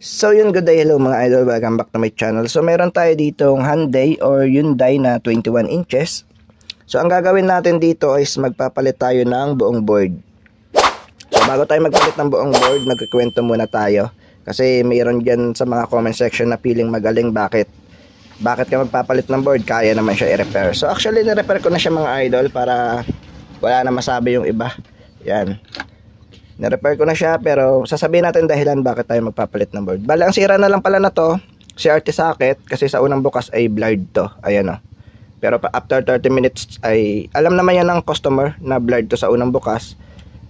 So yun, good day, hello mga idol, welcome back to my channel. So meron tayo ditong Hyundai or Hyundai na 21 inches. So ang gagawin natin dito is magpapalit tayo ng buong board. So bago tayo magpalit ng buong board, magkikwento muna tayo. Kasi mayroon dyan sa mga comment section na feeling magaling bakit ka magpapalit ng board, kaya naman siya i-repair. So actually na-repair ko na siya mga idol para wala na masabi yung iba. Yan. Na-repair ko na siya pero sasabihin natin dahilan bakit tayo magpapalit ng board. Bale, ang sira na lang pala na to, CRT socket, kasi sa unang bukas ay blurred to. Ayan o. Pero after 30 minutes ay, alam naman yan ng customer na blurred to sa unang bukas.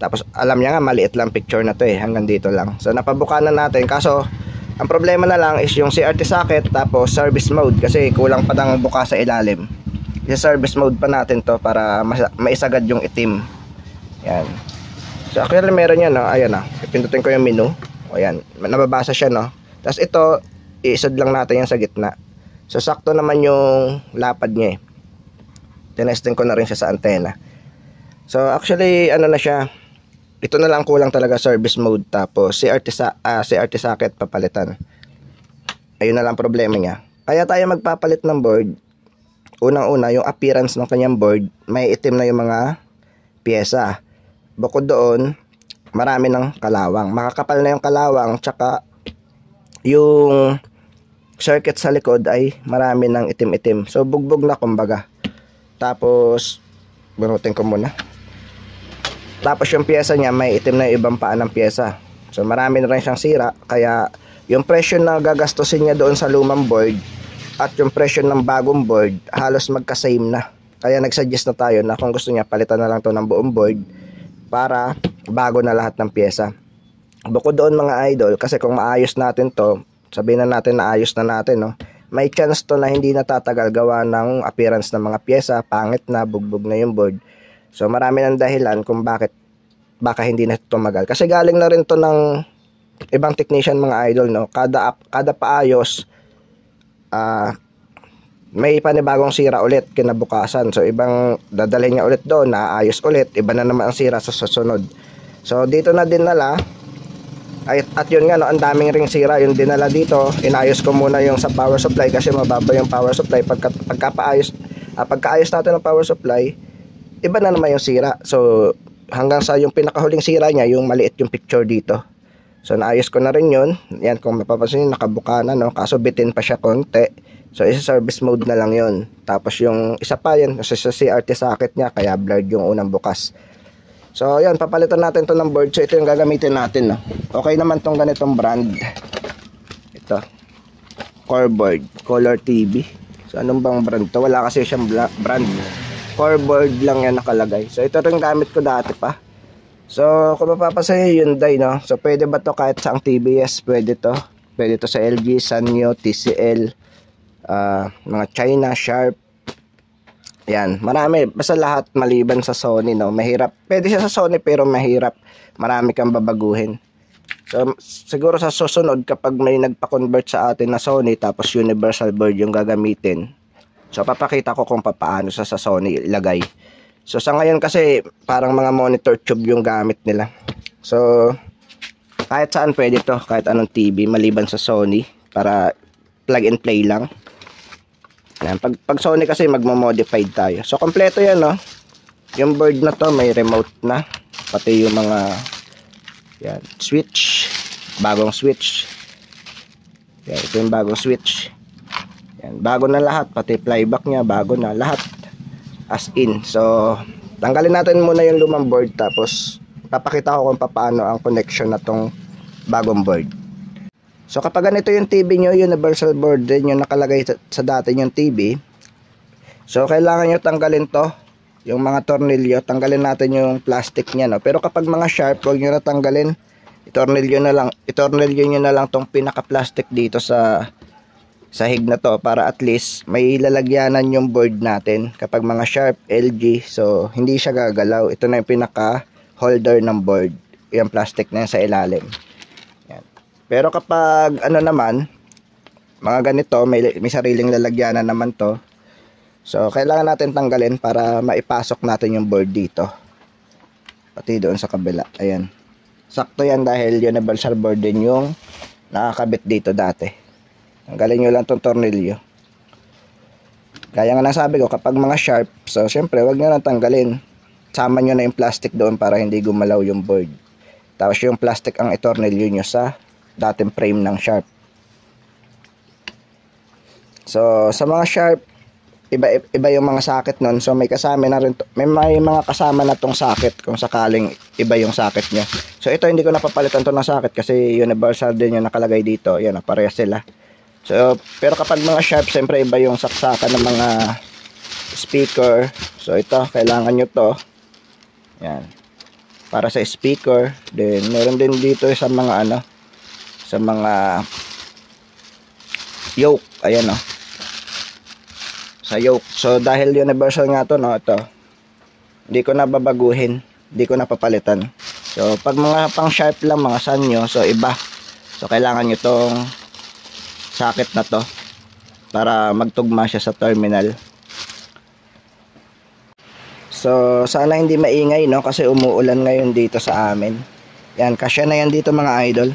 Tapos alam niya nga maliit lang picture na to hanggang dito lang. So napabuka na natin, kaso ang problema na lang is yung CRT socket tapos service mode kasi kulang pa ng bukas sa ilalim. I-service mode pa natin to para maisagad yung itim. Yan. So actually meron yan, no? Ayan, no? Pindutin ko yung menu. O yan, nababasa siya, no? Tapos ito, iisod lang natin yan sa gitna. So sakto naman yung lapad niya, tinesting ko na rin siya sa antena. So actually, ano na siya, ito na lang kulang talaga, service mode. Tapos CRT socket papalitan. Ayun na lang problema niya. Kaya tayo magpapalit ng board. Unang-una, yung appearance ng kanyang board, may itim na yung mga pyesa. Bukod doon, marami ng kalawang. Makakapal na yung kalawang, tsaka yung circuit sa likod ay marami ng itim-itim. So, bugbog na kumbaga. Tapos, bunutin ko muna. Tapos yung pyesa niya, may itim na yung ibang paa ng pyesa. So, marami na rin siyang sira. Kaya, yung presyo na gagastusin niya doon sa lumang board at yung presyo ng bagong board, halos magka-same na. Kaya nagsuggest na tayo na kung gusto niya, palitan na lang to ng buong board para bago na lahat ng pyesa. Bukod doon mga idol, kasi kung maayos natin to, sabihin na natin na ayos na natin, no? May chance to na hindi natatagal gawa ng appearance ng mga pyesa, pangit na, bugbog na yung board. So marami ng dahilan kung bakit baka hindi na tumagal. Kasi galing na rin to ng ibang technician mga idol, no? Kada paayos, may panibagong sira ulit kinabukasan. So ibang dadalhin niya ulit doon, naayos ulit, iba na naman ang sira sa susunod. So dito na dinala, at yun nga, no, ang daming ring sira yung dinala dito. Inayos ko muna yung sa power supply kasi mababa yung power supply. Pagkaayos natin ng power supply, iba na naman yung sira. So hanggang sa yung pinakahuling sira niya, yung maliit yung picture dito. So naayos ko na rin yun. Yan, kung mapapansin, nakabuka na, no? Kaso bitin pa siya konti. So isa-service mode na lang yun. Tapos yung isa pa yan, kasi sa CRT socket niya, kaya blurred yung unang bukas. So yun, papalitan natin to ng board. So ito yung gagamitin natin, no? Okay naman tong ganitong brand. Ito, Core Board, Color TV. So anong bang brand to? Wala kasi siyang brand. Core Board lang yan nakalagay. So ito rin gamit ko dati pa. So kung mapapansin, Hyundai, no? So pwede ba to kahit sa ang TBS? Pwede to. Pwede to sa LG, Sanyo, TCL, mga China, Sharp. Yan, marami. Basta lahat maliban sa Sony, no? Mahirap. Pwede siya sa Sony pero mahirap. Marami kang babaguhin. So siguro sa susunod, kapag may nagpa-convert sa atin na Sony tapos universal board yung gagamitin, so papakita ko kung paano sa Sony ilagay. So sa ngayon kasi parang mga monitor tube yung gamit nila. So kahit saan pwede to, kahit anong TV maliban sa Sony, para plug and play lang. Yan. Pag Sony kasi magmo-modified tayo. So kompleto yan, no? Yung board na to may remote na, pati yung mga yan, switch, bagong switch. Yan, ito yung bagong switch. Yan, bago na lahat, pati playback niya bago na lahat. As in. So tanggalin natin muna yung lumang board, tapos papakita ko kung paano ang connection na tong bagong board. So kapag ganito yung TV nyo, universal board din yung nakalagay sa dati yung TV. So kailangan nyo tanggalin to, yung mga tornilyo, tanggalin natin yung plastic nya, no? Pero kapag mga sharp, huwag nyo na tanggalin, itornilyo nyo na lang tong pinaka plastic dito sa sahig na to, para at least may lalagyanan yung board natin. Kapag mga sharp, LG, so hindi siya gagalaw. Ito na yung pinaka holder ng board, yung plastic na yan sa ilalim. Yan. Pero kapag ano naman, mga ganito, may sariling lalagyanan naman to. So kailangan natin tanggalin para maipasok natin yung board dito, pati doon sa kabila. Ayan, sakto yan dahil universal board din yung nakakabit dito dati. Tanggalin nyo lang tong tornilyo. Gaya nga nasabi ko, kapag mga sharp, so syempre wag nyo lang tanggalin. Sama nyo na yung plastic doon para hindi gumalaw yung board. Tapos yung plastic ang itornilyo nyo sa dating frame ng sharp. So sa mga sharp, iba yung mga socket nun. So may kasama na rin may mga kasama na tong socket kung sakaling iba yung socket nyo. So ito hindi ko napapalitan to ng socket kasi universal din yung nakalagay dito. Yan, parehas sila. So pero kapag mga sharp, siyempre iba yung saksakan ng mga speaker. So ito, kailangan nyo to. Yan. Para sa speaker. Then meron din dito sa mga ano, sa mga yoke. Ayan o. Sa yoke. So dahil universal nga to, no, ito. Hindi ko na babaguhin, hindi ko na papalitan. So pag mga pang sharp lang, mga sanyo, so iba. So kailangan nyo tong socket na to para magtugma siya sa terminal. So sana hindi maingay, no, kasi umuulan ngayon dito sa amin. Yan, kasya na yan dito mga idol.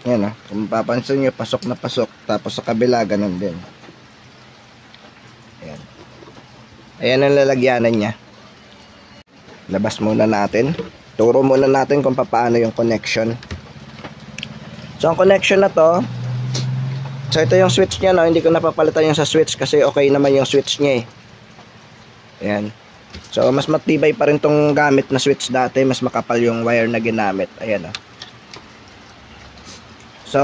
Yan, no, kung papansin nyo, pasok na pasok. Tapos sa kabila, ganun din. Ayan. Ayan ang lalagyanan niya. Labas muna natin. Turo muna natin kung paano yung connection. So ang connection na to, so ito yung switch niya, no? Hindi ko napapalitan yung sa switch kasi okay naman yung switch niya eh. Ayan. So mas matibay pa rin tong gamit na switch dati. Mas makapal yung wire na ginamit. Ayan, no? So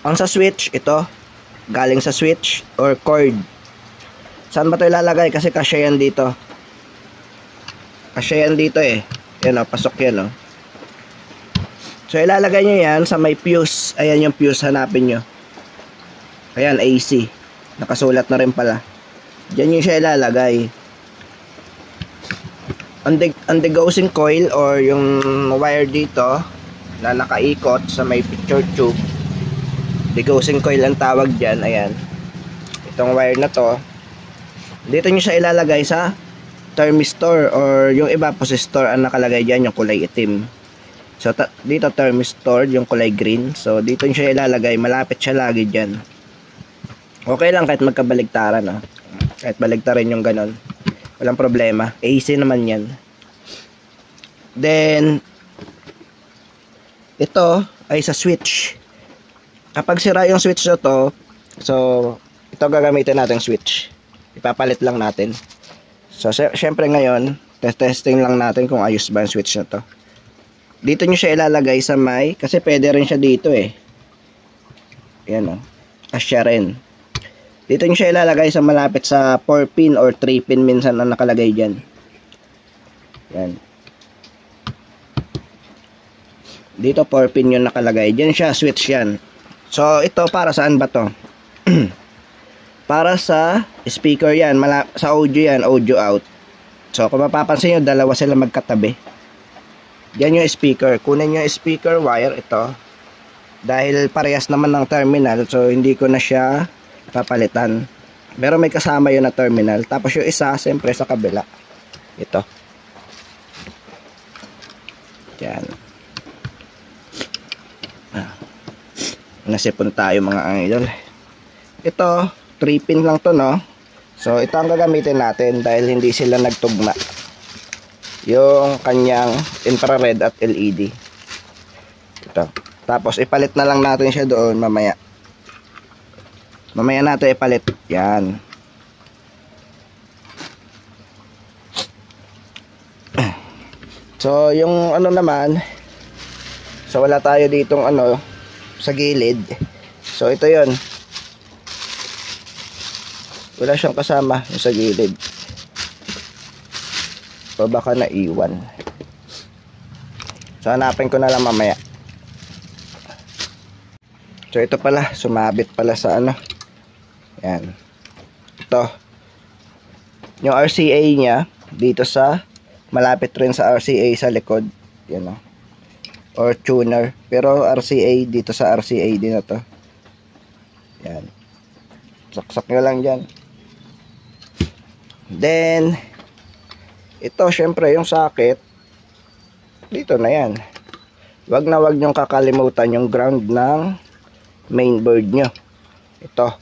ang sa switch, ito galing sa switch or cord. Saan ba ito ilalagay? Kasi kasya yan dito. Kasya yan dito eh. Yan o, pasok yan o. So ilalagay nyo yan sa may fuse. Ayan yung fuse, hanapin nyo. Ayan, AC. Nakasulat na rin pala. Diyan nyo siya ilalagay. Ang degaussing coil or yung wire dito na nakaikot sa may picture tube. Degaussing coil ang tawag dyan. Ayan. Itong wire na to. Dito nyo siya ilalagay sa thermistor or yung iba posistor ang nakalagay dyan, yung kulay itim. So dito thermistor, yung kulay green. So dito nyo siya ilalagay, malapit siya lagi dyan. Okay lang kahit magkabaligtaran, no? Kahit baligtarin yung ganon, walang problema, AC naman yan. Then ito ay sa switch. Kapag sira yung switch na to, so ito gagamitin natin switch. Ipapalit lang natin. So syempre ngayon, testing lang natin kung ayos ba ang switch na to. Dito nyo siya ilalagay sa may, kasi pwede rin siya dito eh. Ayan o, asya rin. Dito nyo siya ilalagay sa malapit sa 4 pin or 3 pin minsan na nakalagay dyan. Ayan. Dito 4 pin yung nakalagay. Dyan siya, switch yan. So ito para saan ba to? Para sa speaker yan, sa audio yan, audio out. So kung mapapansin nyo, dalawa sila magkatabi. Yan yung speaker. Kunin nyo yung speaker wire, ito. Dahil parehas naman ng terminal, so hindi ko na siya papalitan. Pero may kasama yun na terminal. Tapos yung isa, siyempre sa kabila. Ito. Yan. Nasipon tayo mga idol. Ito, 3 pin lang to, no? So ito ang gagamitin natin dahil hindi sila nagtugma. Yung kanyang infrared at LED. Ito. Tapos ipalit na lang natin siya doon mamaya. Mamaya natin ipalit. Yan. So yung ano naman, so wala tayo ditong ano sa gilid. So ito yon. Wala siyang kasama yung sa gilid. O baka naiwan. So hanapin ko na lang mamaya. So ito pala, sumabit pala sa ano. Yan. Ito. Yung RCA niya dito sa malapit rin sa RCA sa likod. Yan o. Or tuner. Pero RCA dito sa RCA din na to. Yan. Saksak nyo lang dyan. Then ito syempre yung socket dito na yan. wag na wag nyong kakalimutan yung ground ng mainboard nyo. Ito.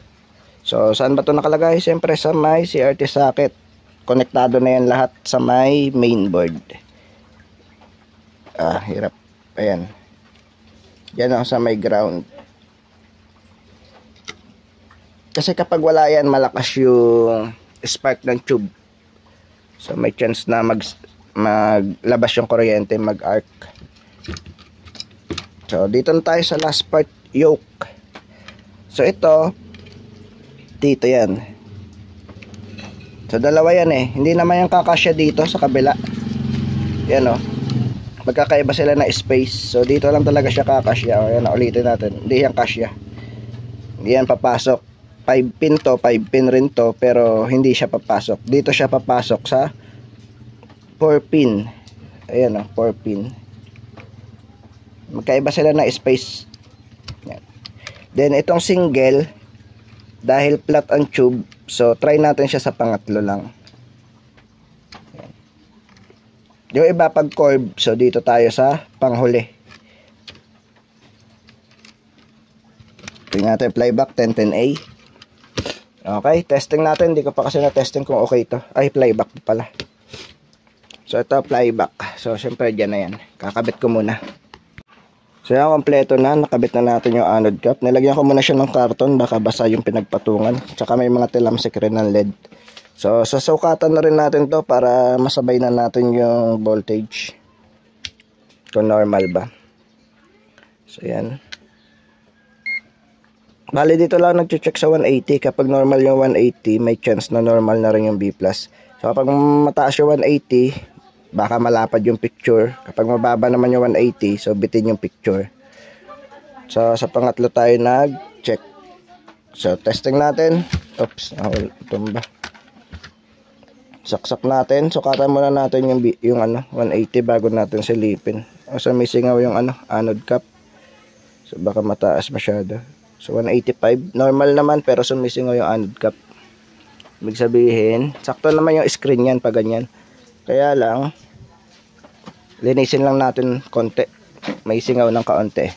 So, saan ba ito nakalagay? Siyempre sa may CRT socket. Konektado na yan lahat sa may mainboard. Hirap. Ayan. Yan sa may ground. Kasi kapag wala yan, malakas yung spark ng tube. So, may chance na maglabas yung kuryente, mag-arc. So, dito na tayo sa last part, yoke. So, ito, dito yan. So, dalawa yan eh. Hindi naman yung kakasya dito sa kabila. Yan magkakaiba sila na space. So, dito lang talaga siya kakasya. Yan, ulitin natin. Hindi yan kasya. Hindi yan papasok. 5 pin to, 5 pin rin to, pero hindi siya papasok. Dito siya papasok sa 4 pin. Ayan 4 pin. Magkaiba sila na space. Yan. Then, itong single, dahil flat ang tube, so try natin siya sa pangatlo lang. Yan. Yung iba pag curve, so dito tayo sa panghuli. Tingnan natin flyback 1010A. Okay, testing natin. Hindi ko pa kasi na-testing kung okay ito. Ay, flyback pala. So, ito flyback. So, syempre dyan na yan. Kakabit ko muna. So, yan, kompleto na. Nakabit na natin yung anode cap. Nilagyan ko muna siya ng karton. Baka basa yung pinagpatungan. Tsaka may mga tilamsik rin ng LED. So, sasukatan na rin natin to para masabay na natin yung voltage. Kung normal ba. So, yan. Bali dito lang nag-check sa 180. Kapag normal yung 180, may chance na normal na rin yung B+. So kapag mataas yung 180, baka malapad yung picture. Kapag mababa naman yung 180, so bitin yung picture. So sa pangatlo tayo nag-check. So testing natin. Oops, tumba. Saksak natin. Sukatan muna natin yung 180 bago natin silipin. So may singaw yung anode cap. So baka mataas masyado. So 185, normal naman pero sumisingaw yung anode cap. Ibig sabihin, sakto naman yung screen yan pag ganyan. Kaya lang, linisin lang natin konti. May singaw ng kaunti.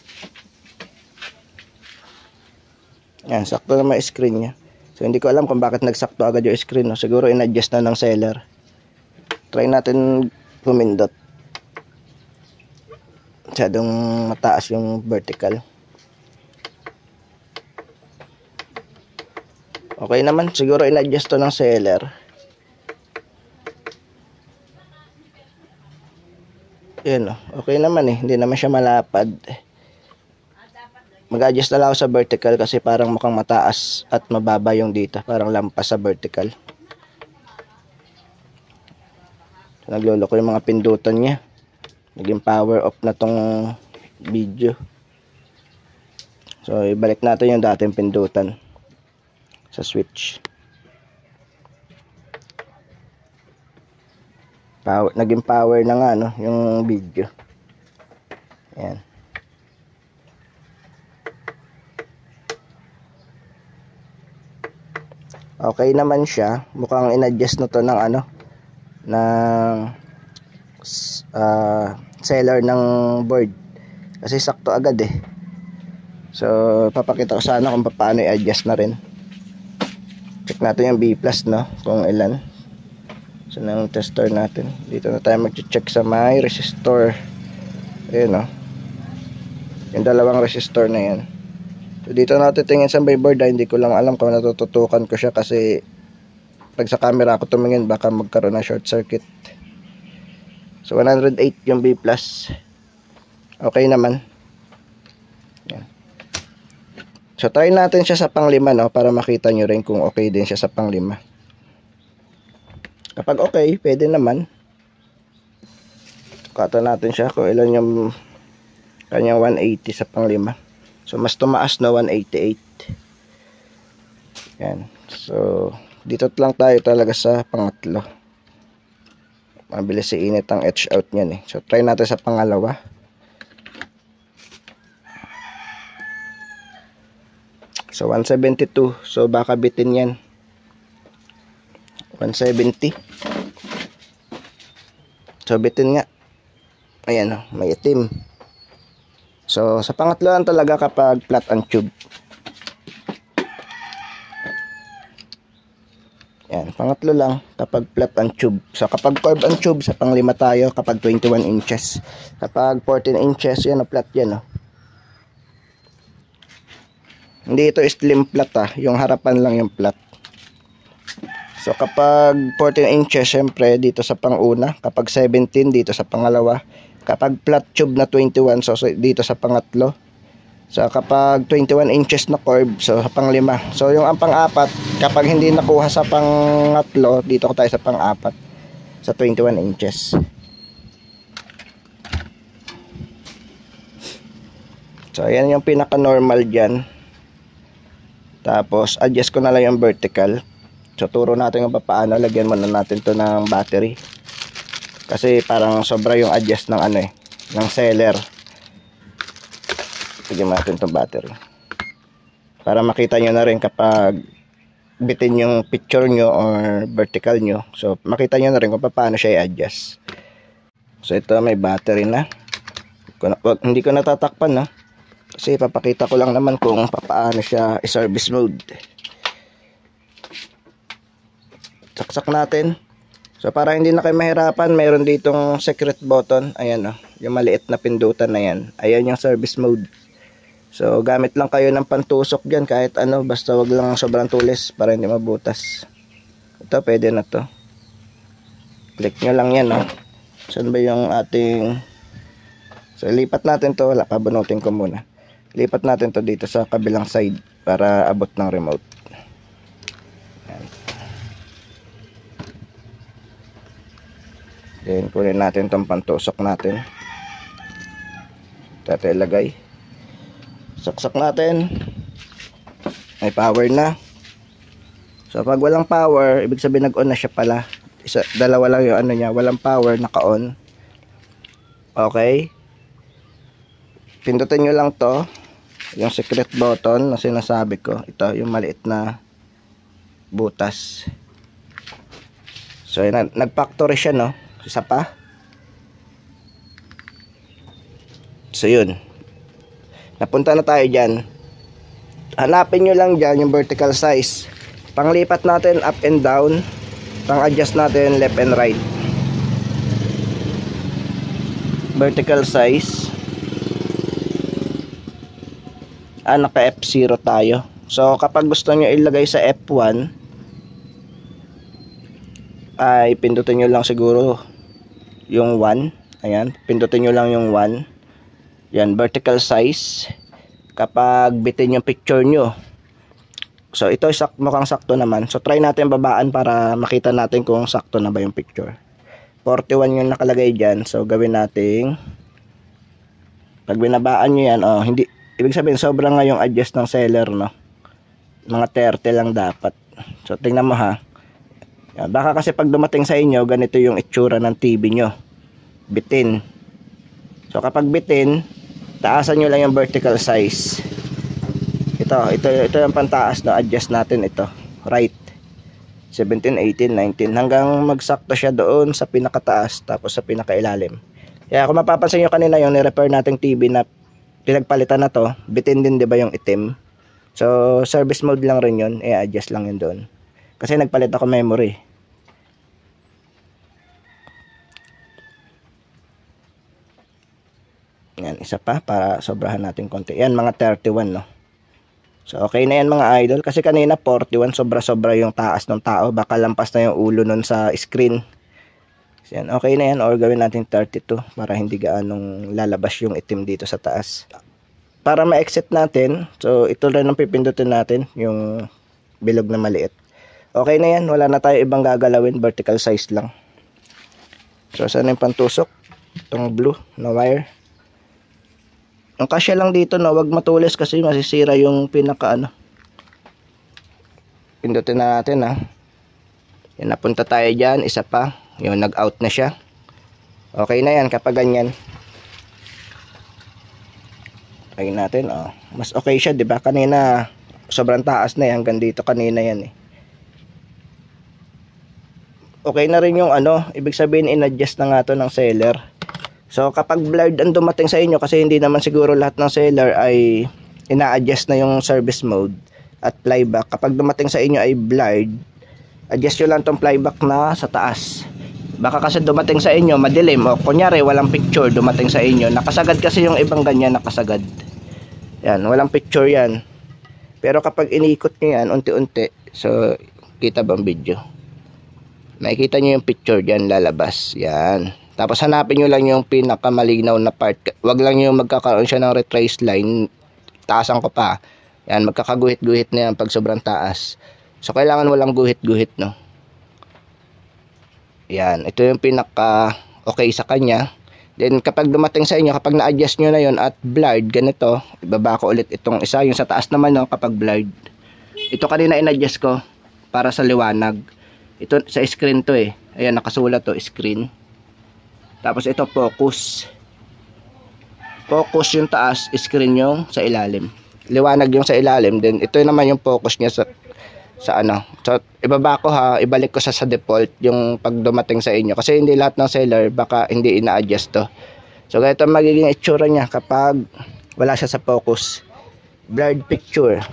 Yan, sakto naman yung screen niya. So hindi ko alam kung bakit nagsakto agad yung screen. Siguro in-adjust na ng seller. Try natin pumindot. Masyadong mataas yung vertical. Okay naman, siguro in-adjust to ng seller. Yan okay naman hindi naman siya malapad. Mag-adjust na lang ako sa vertical kasi parang mukhang mataas at mababa yung dito. Parang lampas sa vertical. Nagloloko yung mga pindutan niya. Naging power off na tong video. So, ibalik natin yung dating pindutan sa switch. Naging power na nga yung video. Ayan. Okay naman siya. Mukhang in-adjust na to ng ng seller ng board. Kasi sakto agad So, papakita ko sana kung paano i-adjust na rin. Check natin yung B+, kung ilan. So, nang tester natin. Dito na tayo mag-check sa may resistor. Ayun, yung dalawang resistor na yan. So, dito natin tingin sa may board. Hindi ko lang alam kung natututukan ko siya kasi pag sa camera ako tumingin, baka magkaroon ng short circuit. So, 108 yung B+. Okay naman. Yan. So, try natin siya sa pang-5, para makita nyo rin kung okay din siya sa pang-5. Kapag okay, pwede naman. Kata natin siya kung ilan yung kanyang 180 sa pang-5. So, mas tumaas 188. Yan. So, dito lang tayo talaga sa pangatlo. Mabilis init ang etch out niyan So, try natin sa pangalawa. So, 172. So, baka bitin yan. 170. So, bitin nga. Ayan may itim. So sa pangatlo lang talaga kapag flat ang tube. Yan, pangatlo lang kapag flat ang tube. So kapag curve ang tube, sa panglima tayo kapag 21 inches. Kapag 14 inches, yan o, flat yan o. Hindi ito slim flat yung harapan lang yung flat. So kapag 14 inches, syempre dito sa panguna. Kapag 17, dito sa pangalawa. Kapag flat tube na 21, so dito sa pangatlo. So kapag 21 inches na curve, so sa panglima. So yung ang pang-apat, kapag hindi nakuha sa pangatlo, dito ko tayo sa pang-apat sa 21 inches. So ayan yung pinaka-normal dyan. Tapos adjust ko na lang yung vertical. So turo natin kung paano. Lagyan muna natin to ng battery. Kasi parang sobra yung adjust ng ng seller. Lagyan natin itong battery para makita nyo na rin kapag bitin yung picture nyo or vertical nyo. So makita nyo na rin kung paano siya i-adjust. So ito may battery na. Hindi ko natatakpan kasi papakita ko lang naman kung paano siya i-service mode. Saksak natin. So para hindi na kayo mahirapan, mayroon ditong secret button. Ayan yung maliit na pindutan na yan. Ayan yung service mode. So gamit lang kayo ng pantusok dyan, kahit basta wag lang sobrang tulis para hindi mabutas. Ito pwede na to. Click nyo lang yan Saan ba yung ating... So lipat natin to, wala, pabunutin ko muna. Lipat natin to dito sa kabilang side para abot ng remote. Ayan. Then kunin natin tong pantusok natin. Ito ilagay. Saksak natin. May power na. So pag walang power, ibig sabihin nag-on na siya pala. Dalawa lang yung niya, walang power, naka-on. Okay. Pindutin nyo lang to, yung secret button na sinasabi ko. Ito yung maliit na butas. So nag-factory siya Isa pa. So yun. Napunta na tayo dyan. Hanapin nyo lang dyan yung vertical size. Panglipat natin up and down. Pang-adjust natin left and right. Vertical size. Naka F0 tayo. So kapag gusto nyo ilagay sa F1, ay pindutin nyo lang siguro yung 1. Ayan, pindutin nyo lang yung 1. Yan, vertical size. Kapag bitin yung picture nyo. So ito mukhang sakto naman. So try natin babaan para makita natin kung sakto na ba yung picture. 41 yung nakalagay dyan. So gawin natin, pag binabaan nyo yan, hindi, ibig sabihin sobra nga yung adjust ng seller, mga 30 lang dapat. So tingnan mo yan, baka kasi pag dumating sa inyo, ganito yung itsura ng TV nyo, bitin. So kapag bitin, taasan nyo lang yung vertical size. Ito yung pantaas na adjust natin. Ito right 17, 18, 19 hanggang magsakto siya doon sa pinakataas tapos sa pinakailalim. Kaya kung mapapansin nyo kanina yung ni-repair nating TV na pinagpalitan na to, bitin din, di ba, yung itim. So service mode lang rin yun, i-adjust lang yun doon kasi nagpalit ako memory. Yan, isa pa para sobrahan natin konti. Yan, mga 31 So okay na yan mga idol, kasi kanina 41, sobra-sobra yung taas ng tao, baka lampas na yung ulo nun sa screen. So, yan, okay na yan, or gawin natin 32 para hindi gaanong lalabas yung itim dito sa taas. Para ma-exit natin, so ito rin ang pipindutin natin, yung bilog na maliit. Okay na yan, wala na tayo ibang gagalawin, vertical size lang. So saan yung pantusok? Itong blue na wire. Ang kasya lang dito wag matulis kasi masisira yung pinaka Pindutin na natin Yan, napunta tayo dyan, isa pa. Yung nag-out na siya. Okay na yan kapag ganyan. Try natin, mas okay siya, 'di ba? Kanina sobrang taas na hanggang dito kanina yan Okay na rin yung ibig sabihin in-adjust na nga to ng seller. So kapag blurred ang dumating sa inyo, kasi hindi naman siguro lahat ng seller ay ina-adjust na yung service mode at playback. Kapag dumating sa inyo ay blurred, adjust nyo lang tong playback na sa taas. Baka kasi dumating sa inyo madilim, o kunyari walang picture dumating sa inyo, nakasagad kasi yung ibang ganyan, nakasagad yan, walang picture yan. Pero kapag inikot nyo yan unti-unti, so kita ba ang video, makikita nyo yung picture dyan, lalabas yan. Tapos hanapin nyo lang yung pinakamalinaw na part. Wag lang yung magkakaroon siya ng retrace line. Taasan ko pa yan, magkakaguhit-guhit na yan pag sobrang taas. So kailangan walang guhit-guhit, no. Yan, ito yung pinaka okay sa kanya. Then kapag dumating sa inyo, kapag na-adjust nyo na yon at blurred, ganito, ibaba ko ulit itong isa, yung sa taas naman, no, kapag blurred. Ito kanina in-adjust ko para sa liwanag. Ito sa screen to eh. Ayan, nakasulat to, screen. Tapos ito focus. Focus yung taas, screen yung sa ilalim. Liwanag yung sa ilalim, then ito naman yung focus niya sa ano. So ibaba ko ha, ibalik ko sa default yung pag dumating sa inyo, kasi hindi lahat ng seller baka hindi ina-adjust to. So ganito magiging itsura niya kapag wala siya sa focus, blurred picture.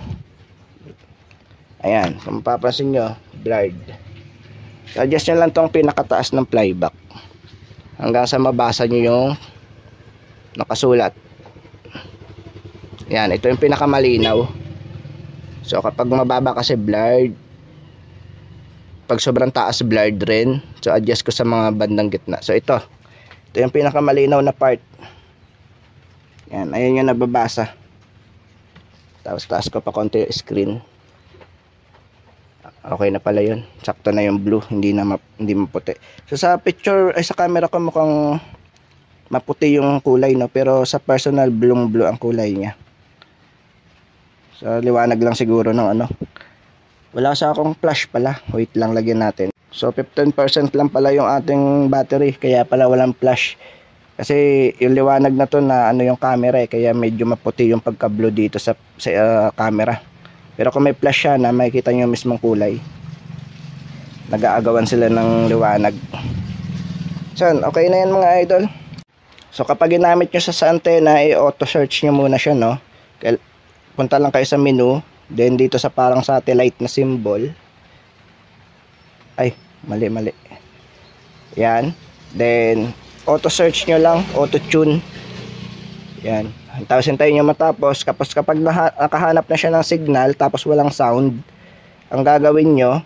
Ayan, kung mapapansin nyo, blurred. So adjust nyo lang tong pinakataas ng playback hanggang sa mabasa nyo yung nakasulat. Yan, ito yung pinakamalinaw. So kapag mababa kasi blurred, pag sobrang taas blurred rin. So adjust ko sa mga bandang gitna. So ito yung pinakamalinaw na part. Yan, ayun yung nababasa. Tapos taas ko pa konti yung screen. Okay na pala yun. Sakto na yung blue, hindi maputi. So sa picture, ay sa camera ko mukhang maputi yung kulay, no, pero sa personal blue ang kulay niya. So liwanag lang siguro ng ano. Wala sa akong flash pala. Wait lang, lagyan natin. So 15% lang pala yung ating battery, kaya pala walang flash. Kasi yung liwanag na to na ano yung camera eh, kaya medyo maputi yung pagka-blue dito sa camera. Pero kung may flash siya na makikita nyo yung mismong kulay, nag-aagawan sila ng liwanag. So okay na yan mga idol. So kapag ginamit nyo sa antena, i-auto search nyo muna siya, no. Punta lang kayo sa menu, then dito sa parang satellite na symbol, ay mali yan, then auto search nyo lang, auto tune yan. Tapos hintayin nyo matapos. Kapag nakahanap na siya ng signal tapos walang sound, ang gagawin nyo,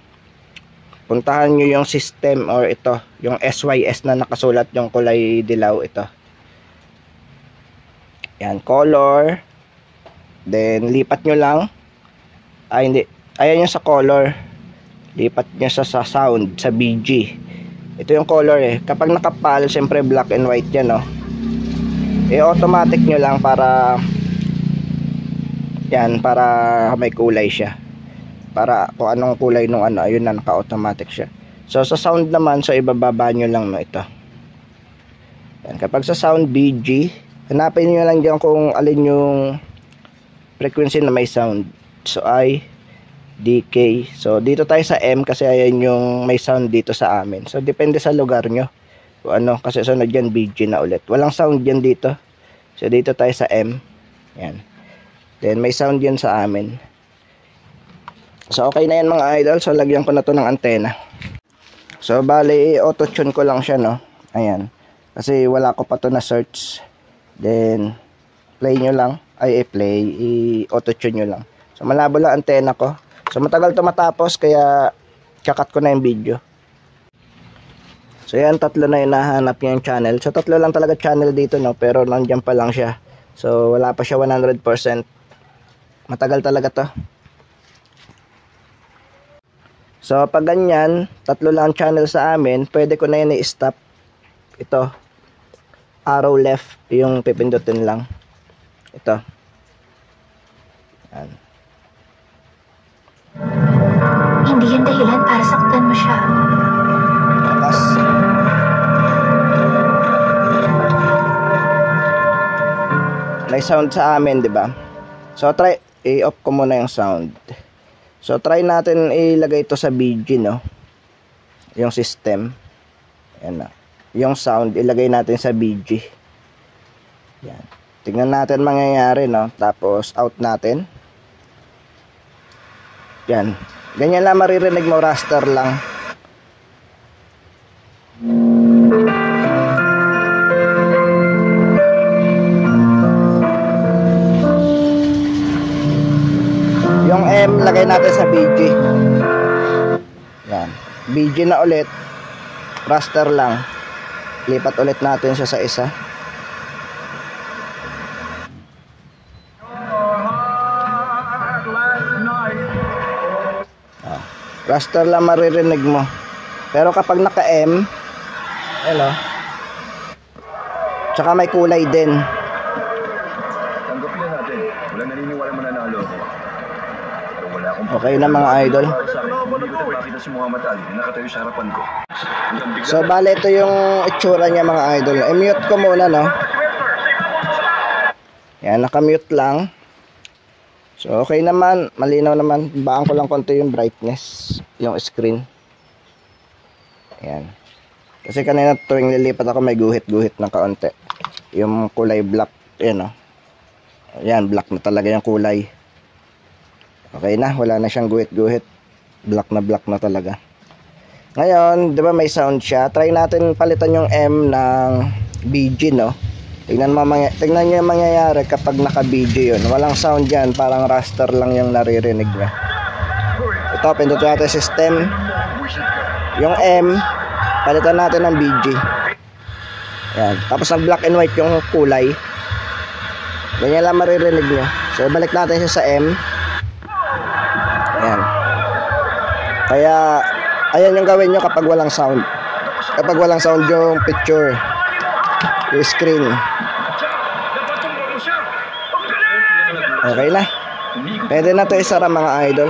puntahan nyo yung system, or ito yung SYS na nakasulat yung kulay dilaw, ito yan, color. Then lipat nyo lang, ay hindi, ayan yung sa color, lipat nyo sa sound, sa BG. Ito yung color eh. Kapag nakapal, syempre black and white yan, no. Automatic nyo lang para yan, para may kulay siya, para kung anong kulay nung ano, ayun na, naka-automatic siya. So sa sound naman, so ibababa nyo lang, no, ito yan. Kapag sa sound BG, hanapin nyo lang dyan kung alin yung frequency na may sound. So I, DK. So dito tayo sa M kasi ayan yung may sound dito sa amin. So depende sa lugar nyo kung ano, kasi sunod yan BG na ulit. Walang sound yan dito. So dito tayo sa M. Yan. Then may sound yan sa amin. So okay na yan mga idol. So lagyan ko na to ng antena. So bali auto tune ko lang siya, no. Ayan. Kasi wala ko pa to na search. Then play nyo lang. Ay play, i-auto tune nyo lang. So malabo lang antena ko. So matagal to matapos, kaya kakat ko na yung video. So yan, tatlo na yung nahanap niya yung channel. So tatlo lang talaga channel dito, no, pero nandiyan pa lang siya. So wala pa siya 100%. Matagal talaga to. So pag ganyan, tatlo lang channel sa amin, pwede ko na yun i-stop. Ito, arrow left, yung pipindutin lang. Ito. Yan. Hindi yan dahilan para saktan mo siya. Tapos may sound sa amin, di ba? So try i-off ko muna yung sound. So try natin ilagay ito sa BG, no, yung system. Ayan na. yung sound, ilagay natin sa BG. Yan. Tingnan natin mangyayari, no? Tapos out natin. Yan. Ganyan lang maririnig mo, raster lang. Yung M, lagay natin sa BG. Yan. BG na ulit. Raster lang. Lipat ulit natin siya sa isa. Raster lang maririnig mo. Pero kapag naka-M, hello, tsaka may kulay din. Tanggapin na natin. Wala naniniwala mananalo. Pero wala akong Okay na mga idol. hindi ko nakakita si Muhammad Ali na nakatayo sa harapan ko. So bale ito yung itsura niya mga idol. I-mute ko muna, no. Yan, naka-mute lang. So okay naman, malinaw naman. Baan ko lang konti yung brightness, yung screen. Ayan. Kasi kanina tuwing lilipat ako may guhit-guhit ng kaunti. Yung kulay black, yan, no. Ayan, black na talaga yung kulay. Okay na, wala na siyang guhit-guhit. Black na talaga. Ngayon, di ba may sound siya? Try natin palitan yung M ng BG, no? Tingnan nyo yung mangyayari kapag naka-BG yun. Walang sound yan, parang raster lang yung naririnig nyo. Ito, pindutin natin system. Yung M, palitan natin ng BG. Yan. Tapos nag black and white yung kulay. Ganyan lang maririnig nyo. So, balik natin siya sa M. Ayan. Kaya, ayan yung gawin nyo kapag walang sound. Kapag walang sound yung picture, yung screen. Okay na. Pwede na ito isara mga idol.